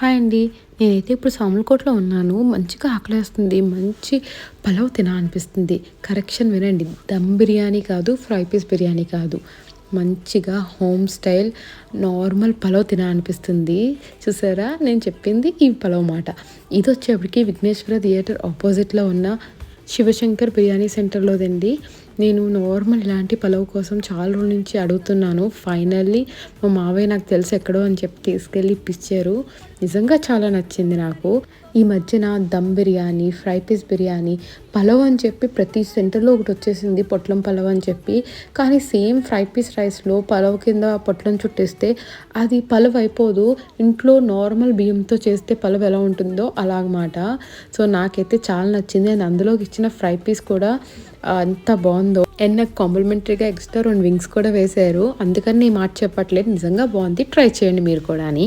Hi అండి. నేనైతే ఇప్పుడు సామర్లకోటలో ఉన్నాను. మంచిగా ఆకలేస్తుంది. మంచి పలావ్ తినాలనిపిస్తుంది. కరెక్షన్ వినండి. దమ్ బిర్యానీ కాదు, ఫ్రై పీస్ బిర్యానీ కాదు. మంచిగా హోమ్ స్టైల్ నార్మల్ పలావ్ తినాలనిపిస్తుంది. చూసారా నేను చెప్పింది ఈ పలావ్ మాట. ఇదొచ్చేప్పటికి విఘ్నేశ్వర థియేటర్ ఆపోజిట్‌లో ఉన్న శివశంకర్ బిర్యానీ సెంటర్‌లోదండి. నేను నార్మల్ ఇలాంటి పలావ్ కోసం చాలా రోజుల నుంచి అడుగుతున్నాను. ఫైనల్లీ మా మావయ్య నాకు తెలుసు ఎక్కడో అని చెప్పి తీసుకెళ్ళి ఇప్పించారు. నిజంగా చాలా నచ్చింది నాకు. ఈ మధ్యన దమ్ బిర్యానీ, ఫ్రై పీస్ బిర్యానీ, పలావ్ అని చెప్పి ప్రతి సెంటర్‌లో ఒకటొచ్చేసింది పొట్లం పలావ్ అని చెప్పి. కానీ సేమ్ ఫ్రై పీస్ రైస్‌లో పలావ్ కింద పొట్లం చుట్టేస్తే అది పలావ్ అయిపోదు. ఇంట్లో నార్మల్ బియ్యంతో చేస్తే పలావ్ ఎలా ఉంటుందో అలాగమాట. సో, నాకైతే చాలా నచ్చింది. అండ్ అందులోకి ఇచ్చిన ఫ్రై పీస్ కూడా ఎంత బావుందో. అండ్ నాకు కాంప్లిమెంటరీగా ఎక్స్ట్రా 2 వింగ్స్ కూడా వేశారు. అందుకని ఈ మాట చెప్పట్లేదు. నిజంగా బావుంది. ట్రై చేయండి మీరు కూడా అని.